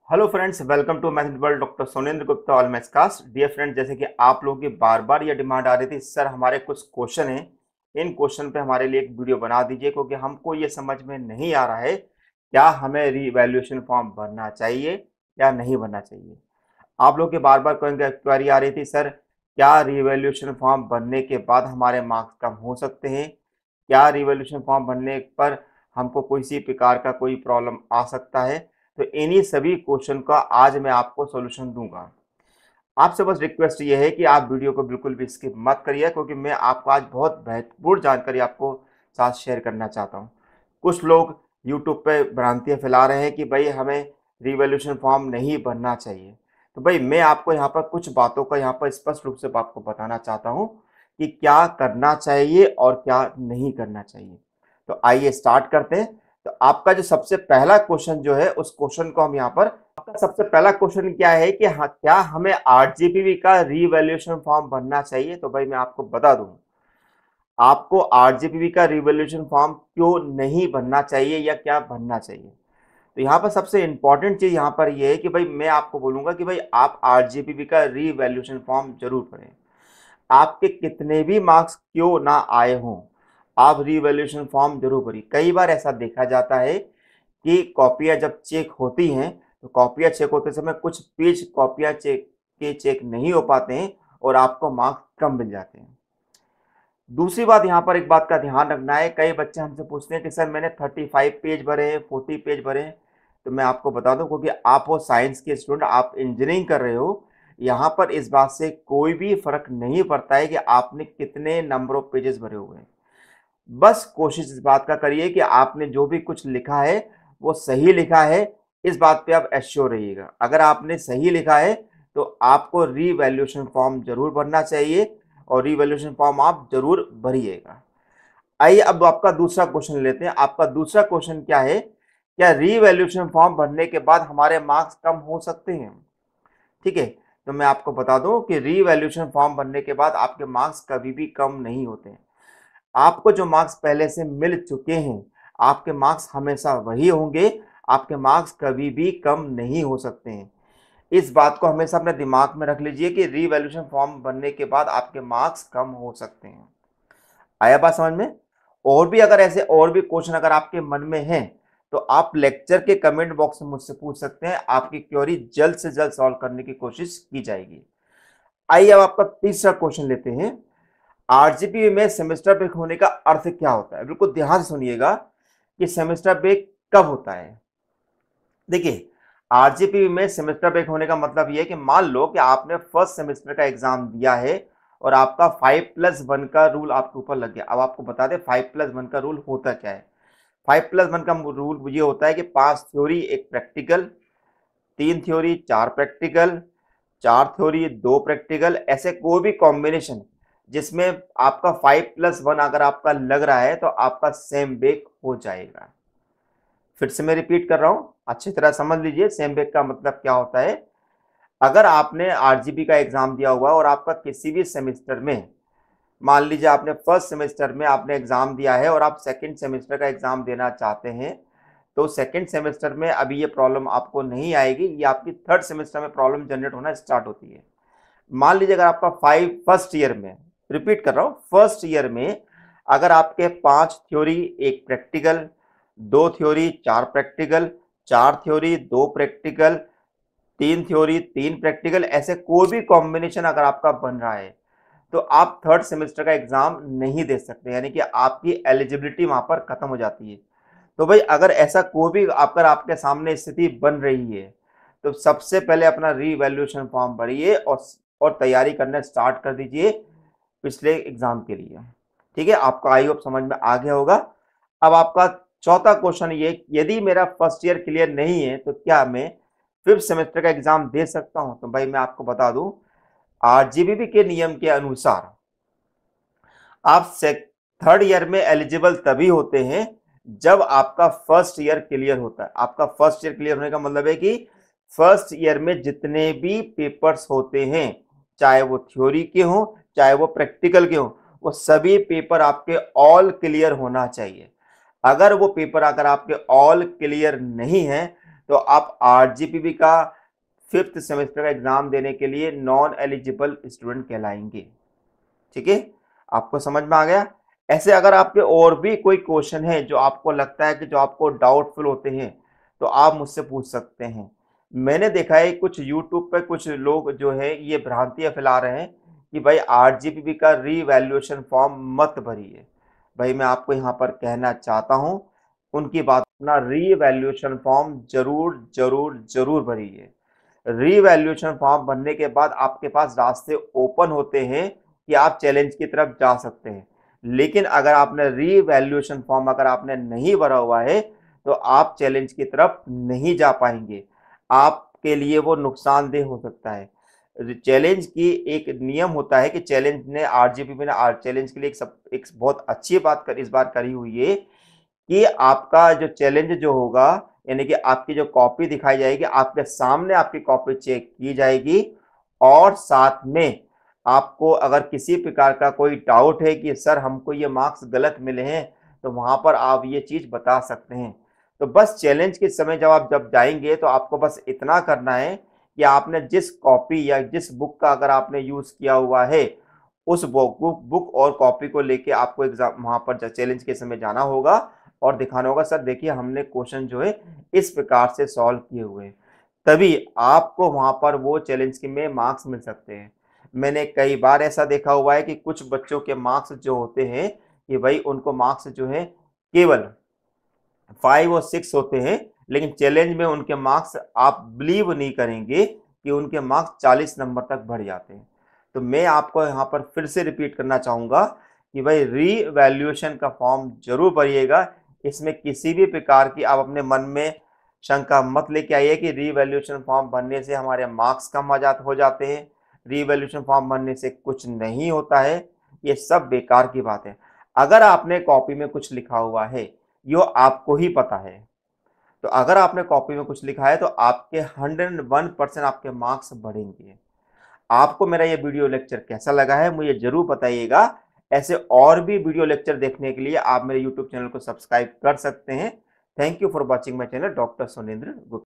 Hello friends, welcome to math world. Doctor Sonendra Gupta all maths class. Dear friend, जैसे कि आप लोगों की बार बार ये डिमांड आ रही थी, सर हमारे कुछ क्वेश्चन हैं, इन क्वेश्चन पे हमारे लिए एक वीडियो बना दीजिए, क्योंकि हमको ये समझ में नहीं आ रहा है क्या हमें रीवैल्यूएशन फॉर्म भरना चाहिए या नहीं भरना चाहिए। आप लोग की बार बार क्वेरी आ रही थी, सर क्या रीवैल्यूएशन फॉर्म भरने के बाद हमारे मार्क्स कम हो सकते हैं, क्या रिवॉल्यूशन फॉर्म भरने पर हमको किसी प्रकार का कोई प्रॉब्लम आ सकता है। तो इन्हीं सभी क्वेश्चन का आज मैं आपको सॉल्यूशन दूंगा। आपसे बस रिक्वेस्ट ये है कि आप वीडियो को बिल्कुल भी स्किप मत करिए, क्योंकि मैं आपको आज बहुत महत्वपूर्ण जानकारी आपको साथ शेयर करना चाहता हूँ। कुछ लोग यूट्यूब पे भ्रांतियाँ फैला रहे हैं कि भाई हमें रिवॉल्यूशन फॉर्म नहीं भरना चाहिए। तो भाई मैं आपको यहाँ पर कुछ बातों का यहाँ पर स्पष्ट रूप से आपको बताना चाहता हूँ कि क्या करना चाहिए और क्या नहीं करना चाहिए। तो आइए स्टार्ट करते हैं। तो आपका जो सबसे पहला क्वेश्चन जो है, उस क्वेश्चन को हम यहाँ पर, आपका सबसे पहला क्वेश्चन क्या है कि हाँ, क्या हमें आरजीपीवी का रीवैल्यूएशन फॉर्म भरना चाहिए। तो भाई मैं आपको बता दूं, आपको आरजीपीवी का रीवैल्यूएशन फॉर्म क्यों नहीं भरना चाहिए या क्या भरना चाहिए। तो यहाँ पर सबसे इंपॉर्टेंट चीज यहाँ पर यह है कि भाई मैं आपको बोलूंगा कि भाई आप आरजीपीवी का रीवैल्यूएशन फॉर्म जरूर भरें। आपके कितने भी मार्क्स क्यों ना आए हों, आप रीवैल्यूएशन फॉर्म जरूर भरिए। कई बार ऐसा देखा जाता है कि कॉपियां जब चेक होती हैं, तो कॉपियां चेक होते समय कुछ पेज कॉपियां चेक नहीं हो पाते हैं और आपको मार्क्स कम मिल जाते हैं। दूसरी बात, यहाँ पर एक बात का ध्यान रखना है, कई बच्चे हमसे पूछते हैं कि सर मैंने 35 पेज भरे हैं, 40 पेज भरे हैं। तो मैं आपको बता दूं, क्योंकि आप हो साइंस के स्टूडेंट, आप इंजीनियरिंग कर रहे हो, यहाँ पर इस बात से कोई भी फर्क नहीं पड़ता है कि आपने कितने नंबर ऑफ पेजेस भरे हुए हैं। बस कोशिश इस बात का करिए कि आपने जो भी कुछ लिखा है वो सही लिखा है। इस बात पे आप एश्योर रहिएगा। अगर आपने सही लिखा है तो आपको रीवैल्यूएशन फॉर्म जरूर भरना चाहिए और रीवैल्यूएशन फॉर्म आप जरूर भरिएगा। आइए अब आपका दूसरा क्वेश्चन लेते हैं। आपका दूसरा क्वेश्चन क्या है, क्या रीवैल्यूएशन फॉर्म भरने के बाद हमारे मार्क्स कम हो सकते हैं। ठीक है, तो मैं आपको बता दूं कि रीवैल्यूएशन फॉर्म भरने के बाद आपके मार्क्स कभी भी कम नहीं होते हैं। आपको जो मार्क्स पहले से मिल चुके हैं, आपके मार्क्स हमेशा वही होंगे, आपके मार्क्स कभी भी कम नहीं हो सकते हैं। इस बात को हमेशा अपने दिमाग में रख लीजिए कि रीवैल्यूएशन फॉर्म बनने के बाद आपके मार्क्स कम हो सकते हैं। आया बात समझ में। और भी अगर ऐसे और भी क्वेश्चन अगर आपके मन में हैं, तो आप लेक्चर के कमेंट बॉक्स में मुझसे पूछ सकते हैं। आपकी क्वेरी जल्द से जल्द सॉल्व करने की कोशिश की जाएगी। आइए अब आपका तीसरा क्वेश्चन लेते हैं। आरजीपी में सेमेस्टर ब्रेक होने का अर्थ क्या होता है। बिल्कुल ध्यान से सुनिएगा कि सेमेस्टर ब्रेक कब होता है। देखिए, आरजीपी में सेमेस्टर ब्रेक होने का मतलब यह है कि मान लो कि आपने फर्स्ट सेमेस्टर का एग्जाम दिया है और आपका 5+1 का रूल आपके ऊपर लग गया। अब आपको बता दें 5+1 का रूल होता क्या है। 5+1 का रूल ये होता है कि 5 theory 1 practical, 3 theory 4 practical, 4 theory 2 practical, ऐसे कोई भी कॉम्बिनेशन जिसमें आपका 5+1 अगर आपका लग रहा है तो आपका सेम बेक हो जाएगा। फिर से मैं रिपीट कर रहा हूं, अच्छी तरह समझ लीजिए सेम बेक का मतलब क्या होता है। अगर आपने आरजीबी का एग्जाम दिया हुआ और आपका किसी भी सेमेस्टर में, मान लीजिए आपने फर्स्ट सेमेस्टर में आपने एग्जाम दिया है और आप सेकंड सेमेस्टर का एग्जाम देना चाहते हैं, तो सेकंड सेमेस्टर में अभी ये प्रॉब्लम आपको नहीं आएगी, ये आपकी थर्ड सेमेस्टर में प्रॉब्लम जनरेट होना स्टार्ट होती है। मान लीजिए अगर आपका फर्स्ट ईयर में, रिपीट कर रहा हूं, फर्स्ट ईयर में अगर आपके 5 theory 1 practical, 2 theory 4 practical, 4 theory 2 practical, 3 theory 3 practical, ऐसे कोई भी कॉम्बिनेशन अगर आपका बन रहा है, तो आप थर्ड सेमेस्टर का एग्जाम नहीं दे सकते, यानी कि आपकी एलिजिबिलिटी वहां पर खत्म हो जाती है। तो भाई अगर ऐसा कोई भी अगर आपके सामने स्थिति बन रही है, तो सबसे पहले अपना रीवैल्यूएशन फॉर्म भरिए और तैयारी करना स्टार्ट कर दीजिए पिछले एग्जाम के लिए। ठीक है, आपका आई होप समझ में आ गया होगा। अब आपका चौथा क्वेश्चन ये, यदि मेरा फर्स्ट ईयर क्लियर नहीं है तो क्या मैं फिफ्थ सेमेस्टर का एग्जाम दे सकता हूं। तो भाई मैं आपको बता दूं, आरजीबीबी के नियम के अनुसार आप थर्ड ईयर में एलिजिबल तभी होते हैं जब आपका फर्स्ट ईयर क्लियर होता है। आपका फर्स्ट ईयर क्लियर होने का मतलब है कि फर्स्ट ईयर में जितने भी पेपर्स होते हैं, चाहे वो थ्योरी के हों चाहे वो प्रैक्टिकल के हों, वो सभी पेपर आपके ऑल क्लियर होना चाहिए। अगर वो पेपर अगर आपके ऑल क्लियर नहीं है, तो आप आरजीपीवी का 5th सेमेस्टर का एग्जाम देने के लिए नॉन एलिजिबल स्टूडेंट कहलाएंगे। ठीक है, आपको समझ में आ गया। ऐसे अगर आपके और भी कोई क्वेश्चन है जो आपको लगता है कि जो आपको डाउटफुल होते हैं, तो आप मुझसे पूछ सकते हैं। मैंने देखा है कुछ यूट्यूब पे कुछ लोग जो है ये भ्रांतियां फैला रहे हैं कि भाई आरजीपीवी का रीवैल्यूएशन फॉर्म मत भरिए। भाई मैं आपको यहाँ पर कहना चाहता हूँ, उनकी बात सुनना, रीवैल्यूएशन फॉर्म जरूर जरूर जरूर भरिए। रीवैल्यूएशन फॉर्म भरने के बाद आपके पास रास्ते ओपन होते हैं कि आप चैलेंज की तरफ जा सकते हैं। लेकिन अगर आपने रीवैल्यूएशन फॉर्म अगर आपने नहीं भरा हुआ है, तो आप चैलेंज की तरफ नहीं जा पाएंगे। आपके लिए वो नुकसानदेह हो सकता है। चैलेंज की एक नियम होता है कि चैलेंज ने आरजीपीवी ने चैलेंज के लिए एक बहुत अच्छी बात इस बार करी हुई है कि आपका जो चैलेंज जो होगा, यानी कि आपकी जो कॉपी दिखाई जाएगी, आपके सामने आपकी कॉपी चेक की जाएगी और साथ में आपको अगर किसी प्रकार का कोई डाउट है कि सर हमको ये मार्क्स गलत मिले हैं, तो वहां पर आप ये चीज बता सकते हैं। तो बस चैलेंज के समय जब जाएंगे तो आपको बस इतना करना है कि आपने जिस कॉपी या जिस बुक का अगर आपने यूज किया हुआ है, उस बुक और कॉपी को लेके आपको एग्जाम वहां पर चैलेंज के समय जाना होगा और दिखाना होगा सर देखिए हमने क्वेश्चन जो है इस प्रकार से सॉल्व किए हुए हैं। तभी आपको वहां पर वो चैलेंज के में मार्क्स मिल सकते हैं। मैंने कई बार ऐसा देखा हुआ है कि कुछ बच्चों के मार्क्स जो होते हैं कि भाई उनको मार्क्स जो है केवल 5 और 6 होते हैं, लेकिन चैलेंज में उनके मार्क्स आप बिलीव नहीं करेंगे कि उनके मार्क्स 40 नंबर तक बढ़ जाते हैं। तो मैं आपको यहाँ पर फिर से रिपीट करना चाहूंगा कि भाई रीवैल्यूएशन का फॉर्म जरूर भरिएगा। इसमें किसी भी प्रकार की आप अपने मन में शंका मत लेके आइए कि रीवैल्यूएशन फॉर्म भरने से हमारे मार्क्स कम हो जाते हैं, रीवैल्यूएशन फॉर्म भरने से कुछ नहीं होता है। ये सब बेकार की बात है। अगर आपने कॉपी में कुछ लिखा हुआ है, यो आपको ही पता है, तो अगर आपने कॉपी में कुछ लिखा है तो आपके 101% आपके मार्क्स बढ़ेंगे। आपको मेरा ये वीडियो लेक्चर कैसा लगा है मुझे जरूर बताइएगा। ऐसे और भी वीडियो लेक्चर देखने के लिए आप मेरे यूट्यूब चैनल को सब्सक्राइब कर सकते हैं। Thank you for watching my channel doctor Sonendra Gupta.